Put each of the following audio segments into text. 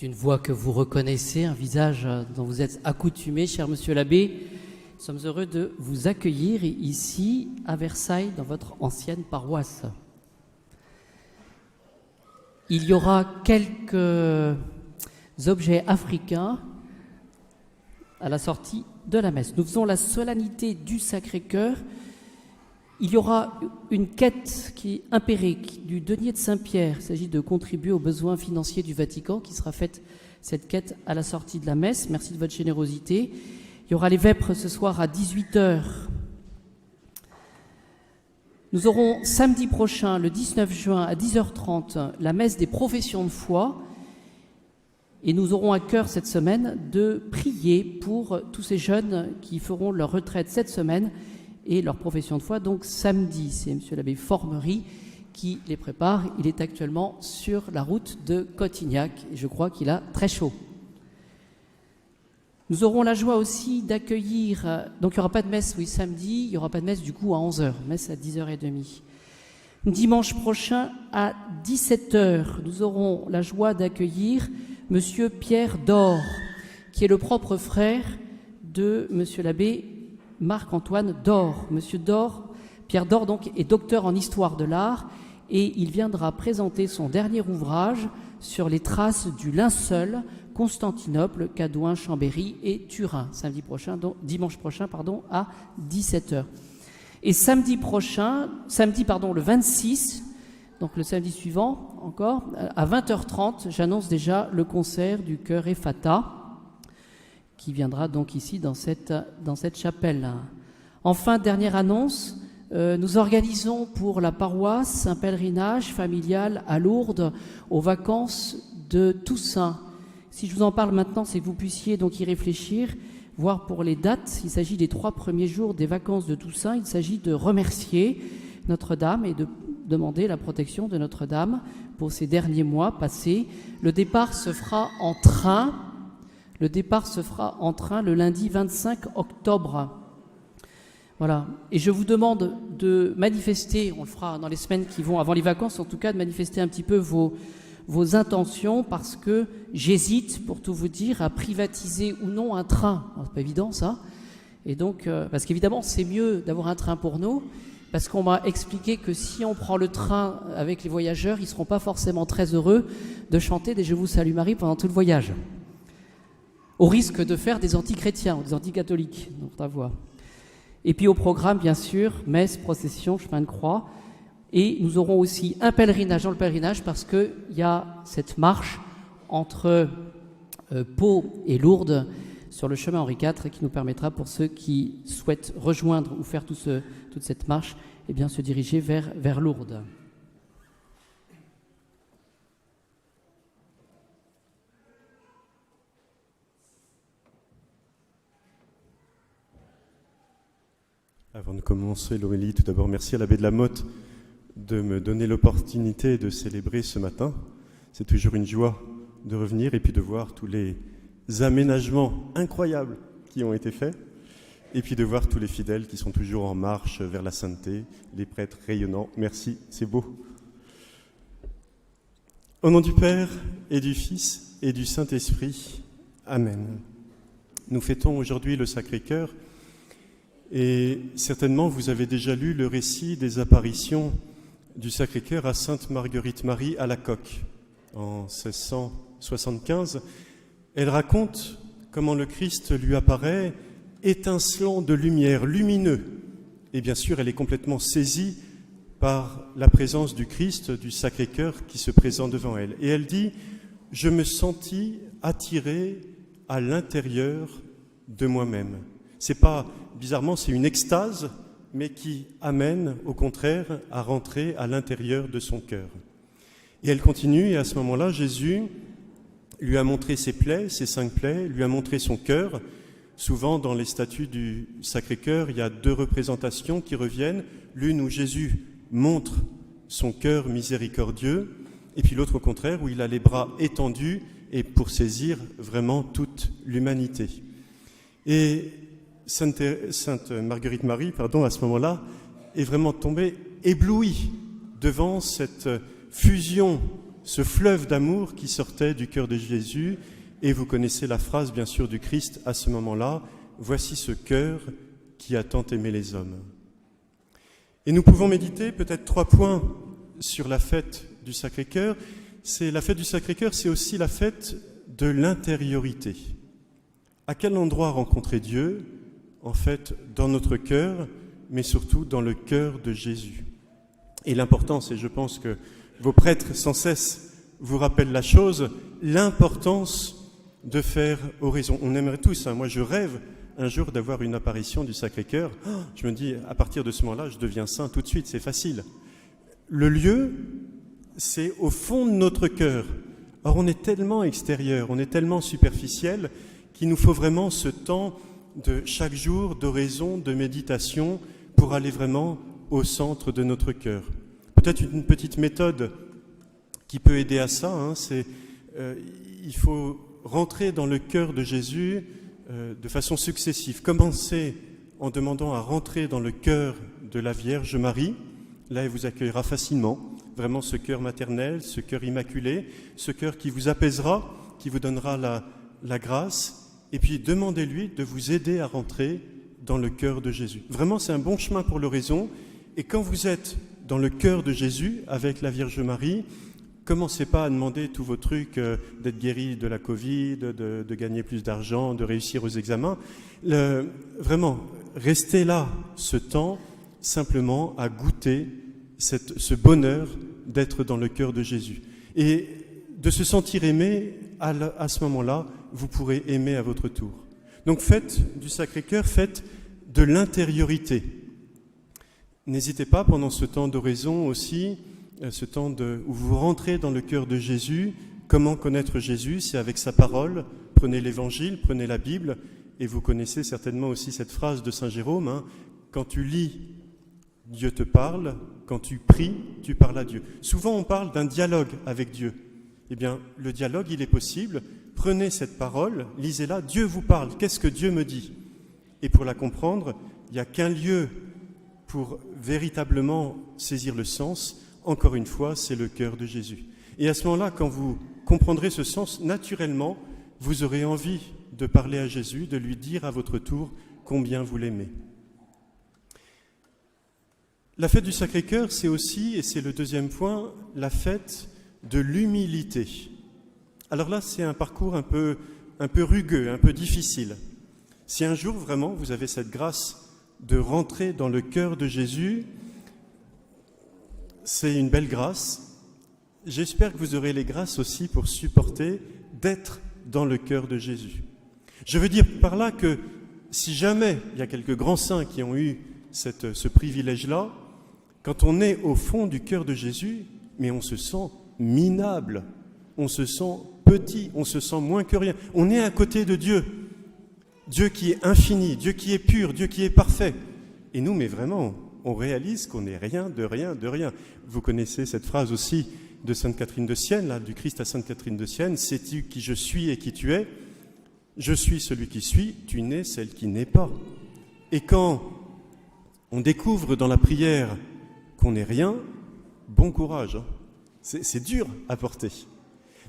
C'est une voix que vous reconnaissez, un visage dont vous êtes accoutumé, cher monsieur l'abbé. Nous sommes heureux de vous accueillir ici, à Versailles, dans votre ancienne paroisse. Il y aura quelques objets africains à la sortie de la messe. Nous faisons la solennité du Sacré-Cœur. Il y aura une quête qui est impérée du denier de Saint-Pierre. Il s'agit de contribuer aux besoins financiers du Vatican, qui sera faite cette quête à la sortie de la messe. Merci de votre générosité. Il y aura les vêpres ce soir à 18h. Nous aurons samedi prochain, le 19 juin à 10h30, la messe des professions de foi. Et nous aurons à cœur cette semaine de prier pour tous ces jeunes qui feront leur retraite cette semaine et leur profession de foi. Donc samedi, c'est M. l'abbé Formerie qui les prépare. Il est actuellement sur la route de Cotignac et je crois qu'il a très chaud. Nous aurons la joie aussi d'accueillir, donc il n'y aura pas de messe, oui, samedi, il n'y aura pas de messe du coup à 11h, messe à 10h30. Dimanche prochain à 17h, nous aurons la joie d'accueillir Monsieur Pierre Dor, qui est le propre frère de Monsieur l'abbé Marc-Antoine Dor. Monsieur Dor, Pierre Dor donc, est docteur en histoire de l'art et il viendra présenter son dernier ouvrage sur les traces du linceul, Constantinople, Cadouin, Chambéry et Turin, dimanche prochain à 17h. Et samedi, le 26, donc le samedi suivant encore, à 20h30, j'annonce déjà le concert du chœur Ephata, qui viendra donc ici dans cette chapelle. Enfin, dernière annonce, nous organisons pour la paroisse un pèlerinage familial à Lourdes aux vacances de Toussaint. Si je vous en parle maintenant, c'est que vous puissiez donc y réfléchir, voir pour les dates. Il s'agit des 3 premiers jours des vacances de Toussaint. Il s'agit de remercier Notre-Dame et de demander la protection de Notre-Dame pour ces derniers mois passés. Le départ se fera en train. Le lundi 25 octobre. Voilà. Et je vous demande de manifester, on le fera dans les semaines qui vont avant les vacances, en tout cas, de manifester un petit peu vos intentions, parce que j'hésite, pour tout vous dire, à privatiser ou non un train. C'est pas évident, ça. Et donc, parce qu'évidemment, c'est mieux d'avoir un train pour nous, parce qu'on m'a expliqué que si on prend le train avec les voyageurs, ils ne seront pas forcément très heureux de chanter des « Je vous salue Marie » pendant tout le voyage. Au risque de faire des anti-chrétiens ou des anti-catholiques, dans ta voix. Et puis au programme, bien sûr, messe, procession, chemin de croix. Et nous aurons aussi un pèlerinage dans le pèlerinage parce qu'il y a cette marche entre Pau et Lourdes sur le chemin Henri IV qui nous permettra, pour ceux qui souhaitent rejoindre ou faire toute cette marche, eh bien, se diriger vers Lourdes. Avant de commencer l'homélie, tout d'abord, merci à l'abbé de la Motte de me donner l'opportunité de célébrer ce matin. C'est toujours une joie de revenir et puis de voir tous les aménagements incroyables qui ont été faits et puis de voir tous les fidèles qui sont toujours en marche vers la sainteté, les prêtres rayonnants. Merci, c'est beau. Au nom du Père et du Fils et du Saint-Esprit. Amen. Nous fêtons aujourd'hui le Sacré-Cœur. Et certainement, vous avez déjà lu le récit des apparitions du Sacré-Cœur à Sainte Marguerite-Marie à la Coque en 1675. Elle raconte comment le Christ lui apparaît étincelant de lumière, lumineux. Et bien sûr, elle est complètement saisie par la présence du Christ, du Sacré-Cœur qui se présente devant elle. Et elle dit « Je me sentis attirée à l'intérieur de moi-même ». C'est pas, bizarrement, c'est une extase, mais qui amène, au contraire, à rentrer à l'intérieur de son cœur. Et elle continue, et à ce moment-là, Jésus lui a montré ses plaies, ses 5 plaies, lui a montré son cœur. Souvent, dans les statues du Sacré-Cœur, il y a 2 représentations qui reviennent. L'une où Jésus montre son cœur miséricordieux, et puis l'autre, au contraire, où il a les bras étendus et pour saisir vraiment toute l'humanité. Et Sainte Marguerite-Marie, à ce moment-là, est vraiment tombée éblouie devant cette fusion ce fleuve d'amour qui sortait du cœur de Jésus. Et vous connaissez la phrase, bien sûr, du Christ à ce moment-là, « Voici ce cœur qui a tant aimé les hommes ». Et nous pouvons méditer peut-être 3 points sur la fête du Sacré-Cœur. La fête du Sacré-Cœur, c'est aussi la fête de l'intériorité. À quel endroit rencontrer Dieu? En fait, dans notre cœur, mais surtout dans le cœur de Jésus. Et l'importance, et je pense que vos prêtres sans cesse vous rappellent la chose, l'importance de faire oraison. On aimerait tous, moi je rêve un jour d'avoir une apparition du Sacré-Cœur. Je me dis, à partir de ce moment-là, je deviens saint tout de suite, c'est facile. Le lieu, c'est au fond de notre cœur. Or, on est tellement extérieur, on est tellement superficiel qu'il nous faut vraiment ce temps de chaque jour d'oraison, de méditation, pour aller vraiment au centre de notre cœur. Peut-être une petite méthode qui peut aider à ça, c'est il faut rentrer dans le cœur de Jésus de façon successive. Commencez en demandant à rentrer dans le cœur de la Vierge Marie. Là, elle vous accueillera facilement. Vraiment ce cœur maternel, ce cœur immaculé, ce cœur qui vous apaisera, qui vous donnera la grâce. Et puis, demandez-lui de vous aider à rentrer dans le cœur de Jésus. Vraiment, c'est un bon chemin pour l'oraison. Et quand vous êtes dans le cœur de Jésus, avec la Vierge Marie, commencez pas à demander tous vos trucs, d'être guéri de la Covid, de gagner plus d'argent, de réussir aux examens. Vraiment, restez là ce temps, simplement à goûter ce bonheur d'être dans le cœur de Jésus. Et de se sentir aimé, à ce moment-là, vous pourrez aimer à votre tour. Donc faites du Sacré-Cœur, faites de l'intériorité. N'hésitez pas pendant ce temps d'oraison aussi, ce temps où vous rentrez dans le cœur de Jésus. Comment connaître Jésus? C'est avec sa parole. Prenez l'Évangile, prenez la Bible, et vous connaissez certainement aussi cette phrase de Saint Jérôme, quand tu lis, Dieu te parle, quand tu pries, tu parles à Dieu. Souvent on parle d'un dialogue avec Dieu. Eh bien, le dialogue, il est possible. Prenez cette parole, lisez-la, Dieu vous parle. Qu'est-ce que Dieu me dit? Et pour la comprendre, il n'y a qu'un lieu pour véritablement saisir le sens. Encore une fois, c'est le cœur de Jésus. Et à ce moment-là, quand vous comprendrez ce sens, naturellement, vous aurez envie de parler à Jésus, de lui dire à votre tour combien vous l'aimez. La fête du Sacré-Cœur, c'est aussi, et c'est le deuxième point, la fête de l'humilité. Alors là, c'est un parcours un peu rugueux, un peu difficile. Si un jour, vraiment, vous avez cette grâce de rentrer dans le cœur de Jésus, c'est une belle grâce. J'espère que vous aurez les grâces aussi pour supporter d'être dans le cœur de Jésus. Je veux dire par là que si jamais il y a quelques grands saints qui ont eu ce privilège-là, quand on est au fond du cœur de Jésus, mais on se sent minable, on se sent petit, on se sent moins que rien. On est à côté de Dieu, Dieu qui est infini, Dieu qui est pur, Dieu qui est parfait. Et nous, mais vraiment, on réalise qu'on n'est rien de rien de rien. Vous connaissez cette phrase aussi de Sainte Catherine de Sienne, là, du Christ à Sainte Catherine de Sienne, « Sais-tu qui je suis et qui tu es? Je suis celui qui suis, tu n'es celle qui n'est pas. » Et quand on découvre dans la prière qu'on n'est rien, bon courage. C'est dur à porter.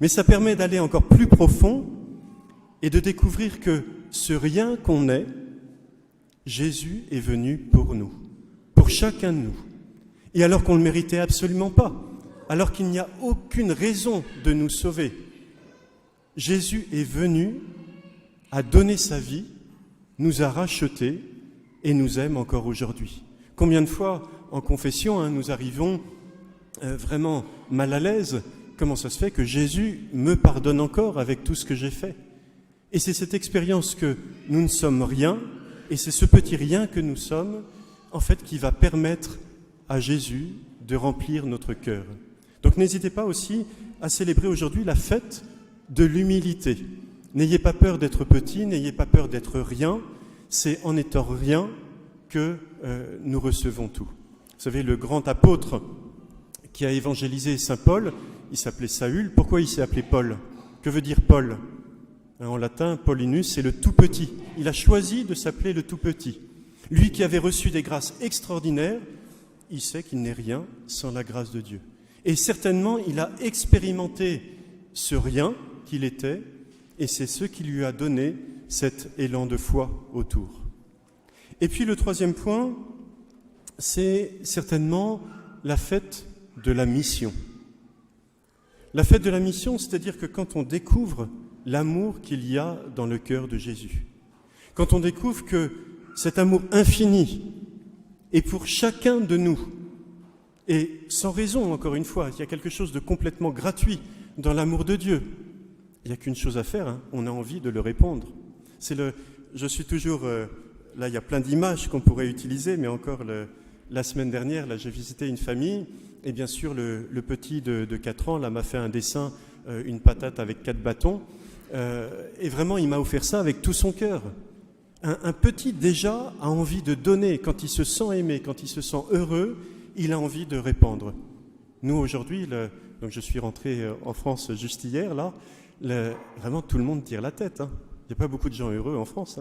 Mais ça permet d'aller encore plus profond et de découvrir que ce rien qu'on est, Jésus est venu pour nous, pour chacun de nous. Et alors qu'on ne le méritait absolument pas, alors qu'il n'y a aucune raison de nous sauver, Jésus est venu, a donné sa vie, nous a rachetés et nous aime encore aujourd'hui. Combien de fois en confession, nous arrivons vraiment mal à l'aise. Comment ça se fait que Jésus me pardonne encore avec tout ce que j'ai fait? Et c'est cette expérience que nous ne sommes rien, et c'est ce petit rien que nous sommes, en fait, qui va permettre à Jésus de remplir notre cœur. Donc n'hésitez pas aussi à célébrer aujourd'hui la fête de l'humilité. N'ayez pas peur d'être petit, n'ayez pas peur d'être rien. C'est en étant rien que nous recevons tout. Vous savez, le grand apôtre qui a évangélisé Saint Paul, il s'appelait Saül. Pourquoi il s'est appelé Paul? Que veut dire Paul? En latin, Paulinus, c'est le tout petit. Il a choisi de s'appeler le tout petit. Lui qui avait reçu des grâces extraordinaires, il sait qu'il n'est rien sans la grâce de Dieu. Et certainement, il a expérimenté ce rien qu'il était, et c'est ce qui lui a donné cet élan de foi autour. Et puis le troisième point, c'est certainement la fête de la mission. La fête de la mission, c'est-à-dire que quand on découvre l'amour qu'il y a dans le cœur de Jésus, quand on découvre que cet amour infini est pour chacun de nous, et sans raison, encore une fois, il y a quelque chose de complètement gratuit dans l'amour de Dieu. Il n'y a qu'une chose à faire, on a envie de le répondre. Je suis toujours... là, il y a plein d'images qu'on pourrait utiliser, mais encore la semaine dernière, là, j'ai visité une famille, et bien sûr, le petit de 4 ans là, m'a fait un dessin, une patate avec 4 bâtons, et vraiment, il m'a offert ça avec tout son cœur. Un petit, déjà, a envie de donner. Quand il se sent aimé, quand il se sent heureux, il a envie de répandre. Nous, aujourd'hui, donc je suis rentré en France juste hier, là, vraiment, tout le monde tire la tête. Il n'y a pas beaucoup de gens heureux en France.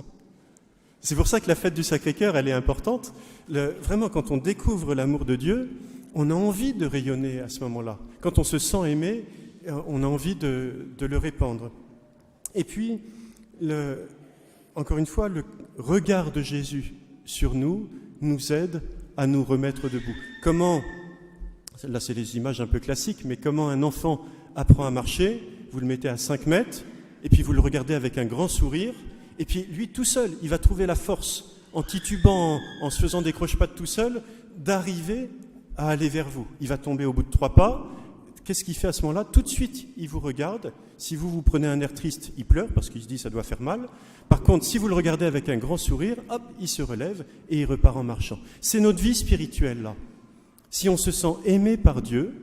C'est pour ça que la fête du Sacré-Cœur, elle est importante. Vraiment, quand on découvre l'amour de Dieu, on a envie de rayonner à ce moment-là. Quand on se sent aimé, on a envie de le répandre. Et puis, encore une fois, le regard de Jésus sur nous aide à nous remettre debout. Comment, là c'est des images un peu classiques, mais comment un enfant apprend à marcher, vous le mettez à 5 mètres, et puis vous le regardez avec un grand sourire, et puis lui tout seul, il va trouver la force, en titubant, en se faisant des croche-pattes tout seul, d'arriver à aller vers vous. Il va tomber au bout de 3 pas. Qu'est-ce qu'il fait à ce moment-là? Tout de suite, il vous regarde. Si vous prenez un air triste, il pleure parce qu'il se dit ça doit faire mal. Par contre, si vous le regardez avec un grand sourire, hop, il se relève et il repart en marchant. C'est notre vie spirituelle, là. Si on se sent aimé par Dieu,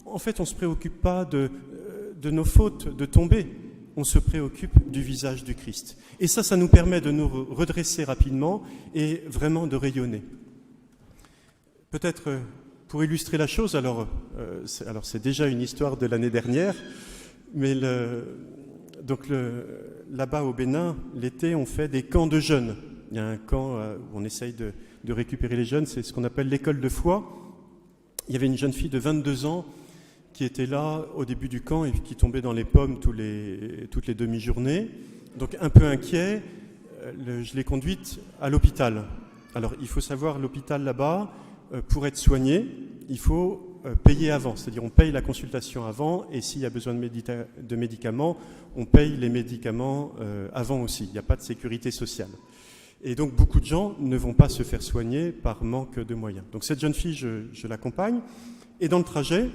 en fait, on ne se préoccupe pas de nos fautes, de tomber. On se préoccupe du visage du Christ. Et ça nous permet de nous redresser rapidement et vraiment de rayonner. Peut-être... Pour illustrer la chose, alors c'est déjà une histoire de l'année dernière, mais là-bas au Bénin, l'été, on fait des camps de jeunes. Il y a un camp où on essaye de récupérer les jeunes, c'est ce qu'on appelle l'école de foi. Il y avait une jeune fille de 22 ans qui était là au début du camp et qui tombait dans les pommes toutes les demi-journées. Donc un peu inquiet, je l'ai conduite à l'hôpital. Alors il faut savoir, l'hôpital là-bas, pour être soigné, il faut payer avant, c'est-à-dire on paye la consultation avant et s'il y a besoin de médicaments, on paye les médicaments avant aussi. Il n'y a pas de sécurité sociale. Et donc beaucoup de gens ne vont pas se faire soigner par manque de moyens. Donc cette jeune fille, je l'accompagne et dans le trajet,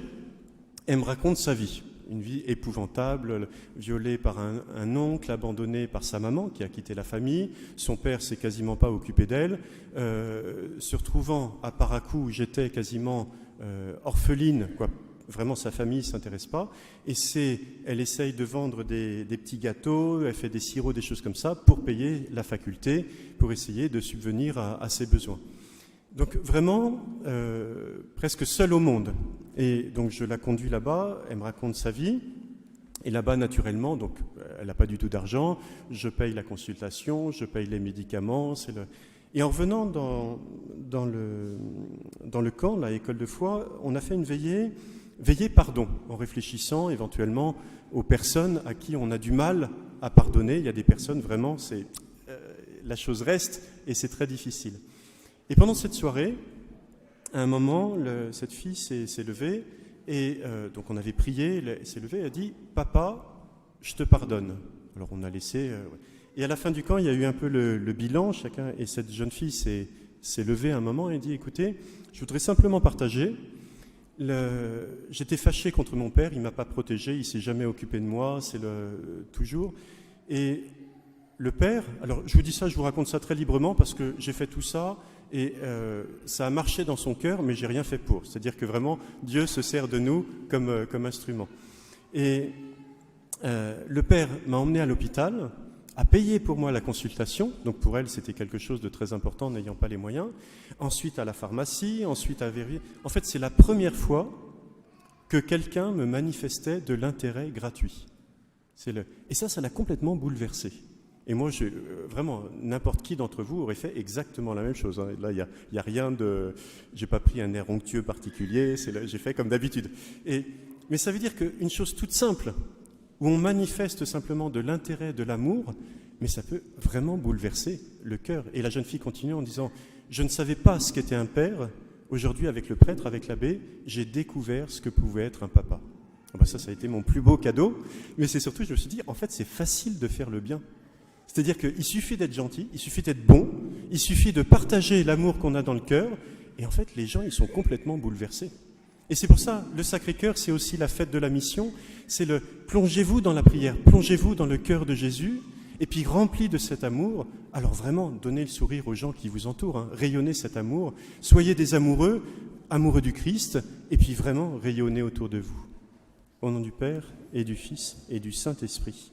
elle me raconte sa vie. Une vie épouvantable, violée par un oncle, abandonnée par sa maman qui a quitté la famille. Son père s'est quasiment pas occupé d'elle. Se retrouvant à Parakou, où j'étais quasiment orpheline, quoi. Vraiment, sa famille ne s'intéresse pas. Et elle essaye de vendre des petits gâteaux, elle fait des sirops, des choses comme ça, pour payer la faculté, pour essayer de subvenir à ses besoins. Donc vraiment, presque seule au monde. Et donc je la conduis là-bas, elle me raconte sa vie. Et là-bas, naturellement, donc elle n'a pas du tout d'argent, je paye la consultation, je paye les médicaments. Et en revenant dans le camp, la école de foi, on a fait une veillée pardon, en réfléchissant éventuellement aux personnes à qui on a du mal à pardonner. Il y a des personnes, vraiment, la chose reste et c'est très difficile. Et pendant cette soirée, à un moment, cette fille s'est levée, et donc on avait prié, elle s'est levée, elle a dit « Papa, je te pardonne ». Alors on a laissé... Et à la fin du camp, il y a eu un peu le bilan, chacun, et cette jeune fille s'est levée à un moment et dit « Écoutez, je voudrais simplement partager, j'étais fâché contre mon père, il ne m'a pas protégé, il ne s'est jamais occupé de moi, toujours. Et le père, alors je vous dis ça, je vous raconte ça très librement parce que j'ai fait tout ça, et ça a marché dans son cœur, mais j'ai rien fait pour. C'est-à-dire que vraiment, Dieu se sert de nous comme instrument. Et le père m'a emmené à l'hôpital, a payé pour moi la consultation, donc pour elle c'était quelque chose de très important n'ayant pas les moyens, ensuite à la pharmacie, ensuite à vérifier. En fait, c'est la première fois que quelqu'un me manifestait de l'intérêt gratuit. Et ça l'a complètement bouleversé. Et moi, vraiment, n'importe qui d'entre vous aurait fait exactement la même chose. Hein. Là, il y a rien de... J'ai pas pris un air onctueux particulier, j'ai fait comme d'habitude. Mais ça veut dire qu'une chose toute simple, où on manifeste simplement de l'intérêt, de l'amour, mais ça peut vraiment bouleverser le cœur. Et la jeune fille continue en disant « Je ne savais pas ce qu'était un père. Aujourd'hui, avec le prêtre, avec l'abbé, j'ai découvert ce que pouvait être un papa. » Ça a été mon plus beau cadeau. Mais c'est surtout, je me suis dit, en fait, c'est facile de faire le bien. C'est-à-dire qu'il suffit d'être gentil, il suffit d'être bon, il suffit de partager l'amour qu'on a dans le cœur. Et en fait, les gens, ils sont complètement bouleversés. Et c'est pour ça, le Sacré-Cœur, c'est aussi la fête de la mission. C'est le plongez-vous dans la prière, plongez-vous dans le cœur de Jésus. Et puis, rempli de cet amour, alors vraiment, donnez le sourire aux gens qui vous entourent, hein, rayonnez cet amour, soyez des amoureux, amoureux du Christ, et puis vraiment, rayonnez autour de vous. Au nom du Père, et du Fils, et du Saint-Esprit.